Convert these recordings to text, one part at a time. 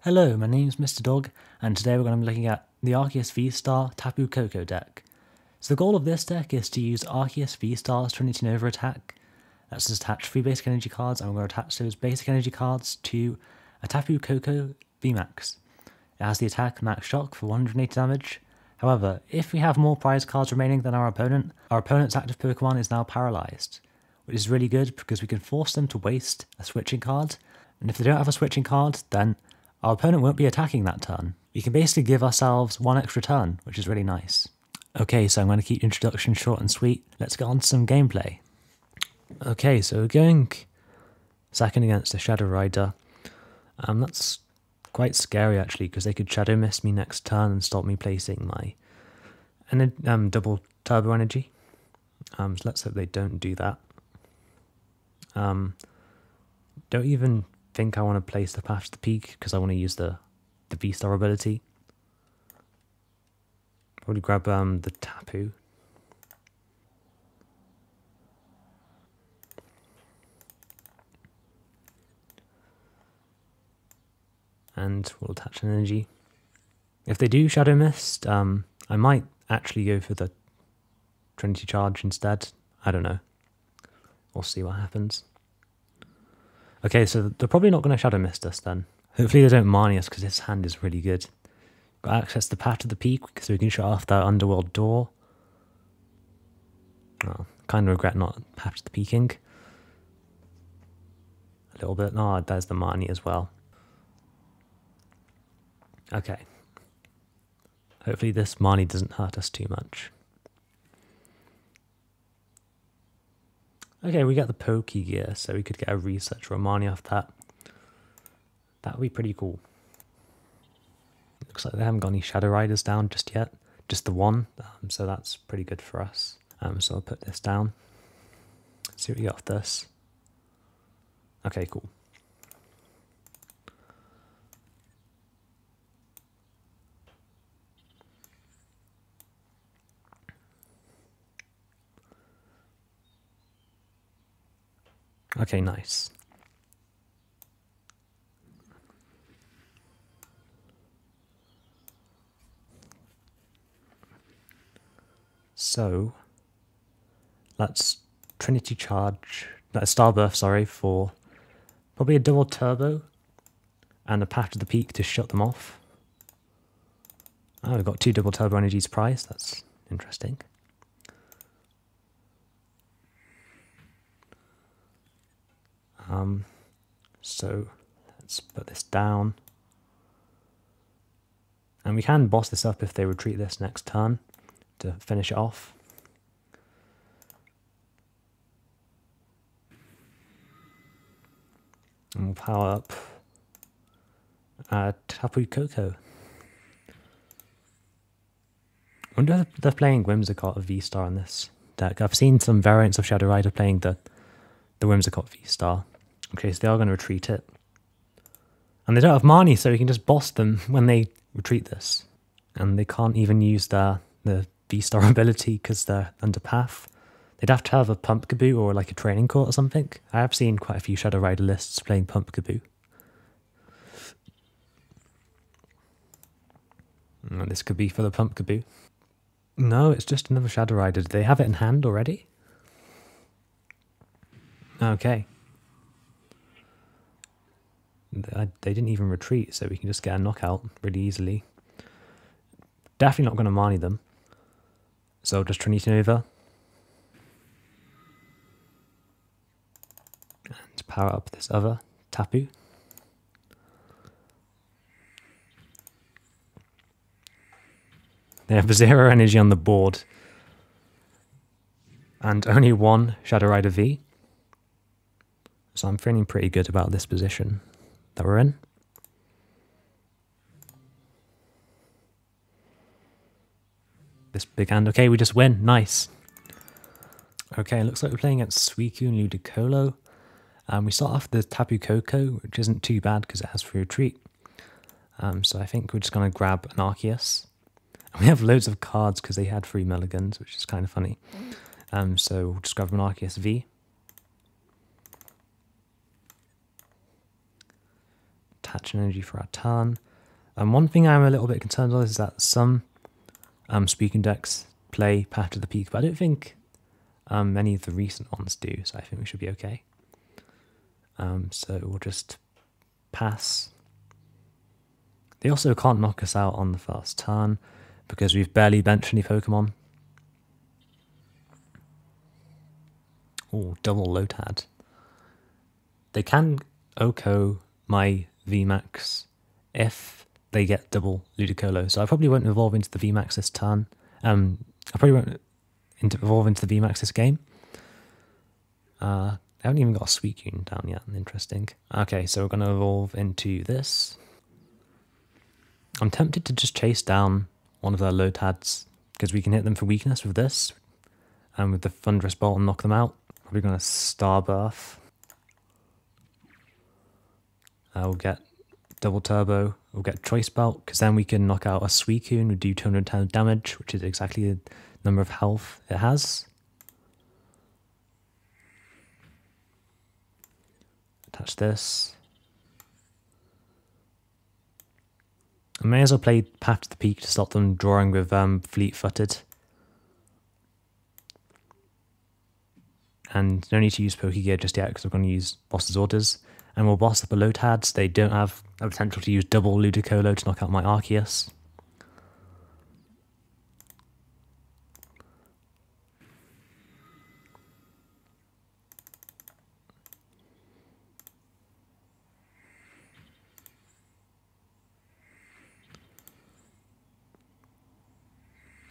Hello, my name is Mr. Dog, and today we're going to be looking at the Arceus VSTAR Tapu Koko deck. So the goal of this deck is to use Arceus VSTAR's Trinity Nova attack. That's to attach 3 basic energy cards, and we're going to attach those basic energy cards to a Tapu Koko VMAX. It has the attack Max Shock for 180 damage. However, if we have more prize cards remaining than our opponent's active Pokemon is now paralysed, which is really good because we can force them to waste a switching card, and if they don't have a switching card, then our opponent won't be attacking that turn. We can basically give ourselves 1 extra turn, which is really nice. Okay, so I'm going to keep the introduction short and sweet. Let's get on to some gameplay. Okay, so we're going second against a Shadow Rider. That's quite scary actually, because they could Shadow Mist me next turn and stop me placing my double Turbo Energy. So let's hope they don't do that. Don't even think I want to place the Path to the Peak because I want to use the V-Star ability. Probably grab the Tapu. And we'll attach an energy. If they do Shadow Mist, I might actually go for the Trinity Charge instead. I don't know. We'll see what happens. Okay, so they're probably not going to Shadow Mist us then. Hopefully they don't Marnie us because his hand is really good. Got access to Path to the Peak so we can shut off that Underworld door. Oh, kind of regret not Path to the Peaking. A little bit. Oh, there's the Marnie as well. Okay. Hopefully this Marnie doesn't hurt us too much. Okay, we got the Pokégear, so we could get a Research or a Marnie off that. That would be pretty cool. Looks like they haven't got any Shadow Riders down just yet. Just the one, so that's pretty good for us. So I'll put this down. See what we got off this. Okay, cool. Okay, nice. So let's Trinity Charge, Starburst, sorry, for probably a double Turbo and a Path to the Peak to shut them off. Oh, we've got 2 double Turbo Energies prize. That's interesting. So let's put this down. And we can boss this up if they retreat this next turn to finish it off. And we'll power up Tapu Koko. I wonder if they're playing Whimsicott or V-Star in this deck. I've seen some variants of Shadow Rider playing the Whimsicott V-Star. Okay, so they are going to retreat it. And they don't have Marnie, so we can just boss them when they retreat this. And they can't even use the V-Star ability because they're under Path. They'd have to have a Pumpkaboo or like a Training Court or something. I have seen quite a few Shadow Rider lists playing Pumpkaboo. And this could be for the Pumpkaboo. No, it's just another Shadow Rider. Do they have it in hand already? Okay. They didn't even retreat, so we can just get a knockout really easily. Definitely not going to Marnie them. So I'll just Trinity Nova. And power up this other Tapu. They have 0 energy on the board. And only 1 Shadow Rider V. So I'm feeling pretty good about this position that we're in. This big hand. Okay, we just win. Nice. Okay, looks like we're playing against Suicune Ludicolo. We start off the Tapu Koko, which isn't too bad because it has free retreat. So I think we're just going to grab an Arceus. And we have loads of cards because they had 3 mulligans, which is kind of funny. So we'll just grab an Arceus V. attach energy for our turn. One thing I'm a little bit concerned with is that some Suicune decks play Path to the Peak, but I don't think many of the recent ones do, so I think we should be okay. So we'll just pass. They also can't knock us out on the first turn because we've barely benched any Pokemon. Oh, double Lotad. They can OHKO my VMAX if they get double Ludicolo, so I probably won't evolve into the VMAX this turn. I probably won't evolve into the VMAX this game. I haven't even got a Suicune down yet, interesting. Okay, so we're going to evolve into this. I'm tempted to just chase down one of their Lotads, because we can hit them for weakness with this, and with the Thunderous Bolt and knock them out. Probably going to Starbirth. We'll get double turbo, we'll get Choice Belt, because then we can knock out a Suicune, we do 210 damage, which is exactly the number of health it has. Attach this. I may as well play Path to the Peak to stop them drawing with Fleet-Footed. And no need to use Pokégear just yet because we're going to use Boss's Orders. And we'll boss up a Lotads. They don't have a potential to use double Ludicolo to knock out my Arceus.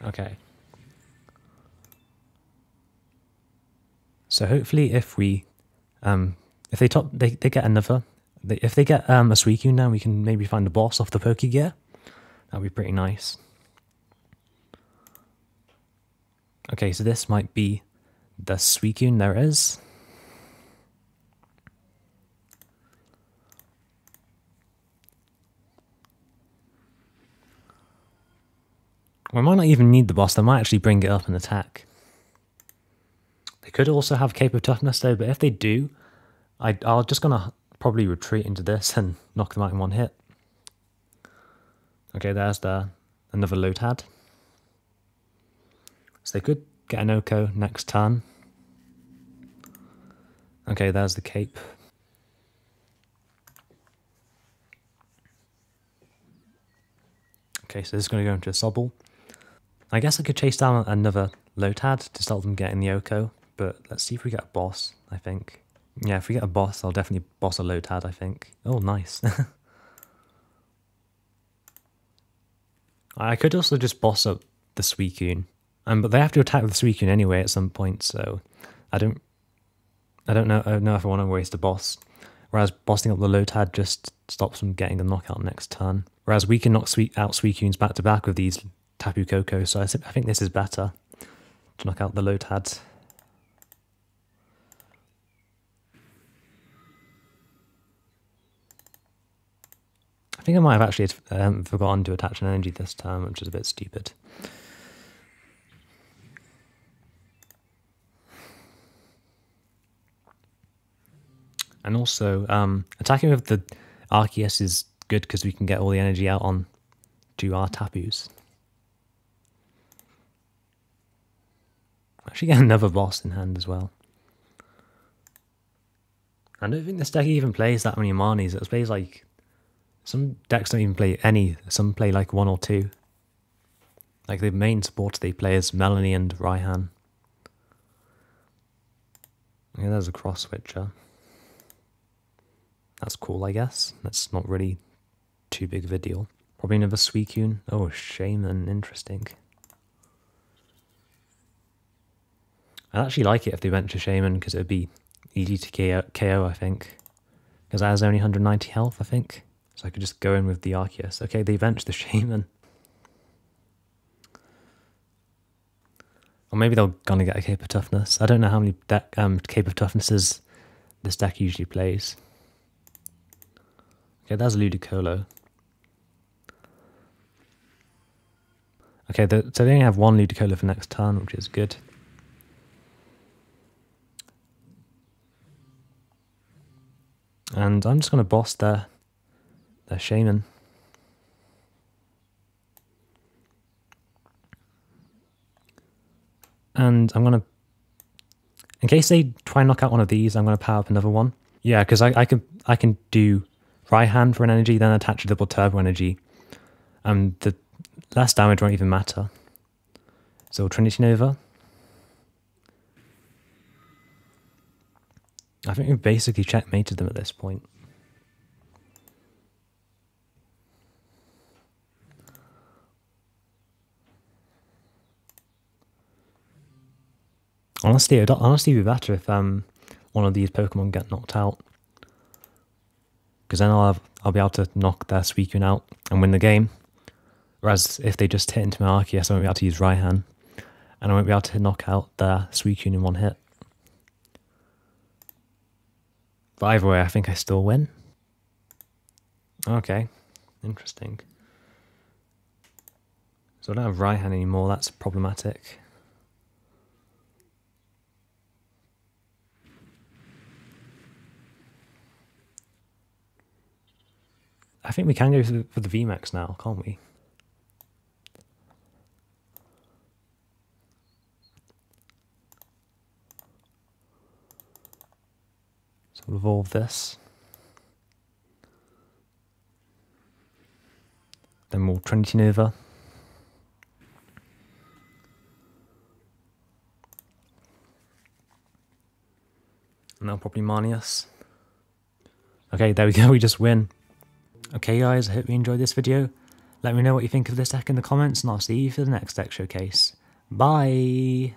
Okay. So hopefully if we if they get another, if they get a Suicune now, we can maybe find a boss off the Pokégear. That'd be pretty nice. Okay, so this might be the Suicune. There it is. We might not even need the boss. They might actually bring it up and attack. They could also have Cape of Toughness though, but if they do, I'm just gonna probably retreat into this and knock them out in one hit. Okay, there's another Lotad. So they could get an OHKO next turn. Okay, there's the Cape. Okay, so this is going to go into a Sobble. I guess I could chase down another Lotad to stop them getting the OHKO, but let's see if we get a boss, I think. Yeah, if we get a boss, I'll definitely boss a Lotad, I think. Oh, nice. I could also just boss up the Suicune. But they have to attack with the Suicune anyway at some point, so I don't know if I want to waste a boss. Whereas bossing up the Lotad just stops them getting the knockout next turn. Whereas we can knock out Suicunes back to back with these Tapu Koko, so I think this is better to knock out the Lotad. I think I might have actually forgotten to attach an energy this time, which is a bit stupid. And also, attacking with the Arceus is good because we can get all the energy out on to our Tapus. Actually get another boss in hand as well. I don't think this deck even plays that many Marnies. It plays like... Some decks don't even play any, some play like one or two. Like the main supporter they play is Melanie and Raihan. Okay, there's a cross switcher. That's cool, I guess. That's not really too big of a deal. Probably another Suicune. Oh, Shaman, interesting. I'd actually like it if they went to Shaman because it would be easy to KO, I think. Because that has only 190 health, I think. So I could just go in with the Arceus. Okay, they benched the Shaman. Or maybe they're gonna get a Cape of Toughness. I don't know how many Cape of Toughnesses this deck usually plays. Okay, there's Ludicolo. Okay, so they only have one Ludicolo for next turn, which is good. And I'm just going to boss their their Shaman. And I'm gonna, in case they try and knock out one of these, I'm gonna power up another one. Yeah, because I can do Raihan for an energy, then attach a double turbo energy, and the less damage won't even matter. So Trinity Nova. I think we've basically checkmated them at this point. Honestly, it'd be better if one of these Pokemon get knocked out, because then I'll be able to knock their Suicune out and win the game. Whereas if they just hit into my Arceus, I won't be able to use Raihan, and I won't be able to knock out their Suicune in one hit. But either way, I think I still win. Okay, interesting. So I don't have Raihan anymore, that's problematic. I think we can go for the VMAX now, can't we? So we'll evolve this. Then we'll Trinity Nova. And that'll probably Marnie us. Okay, there we go, we just win. Okay guys, I hope you enjoyed this video. Let me know what you think of this deck in the comments, and I'll see you for the next deck showcase. Bye!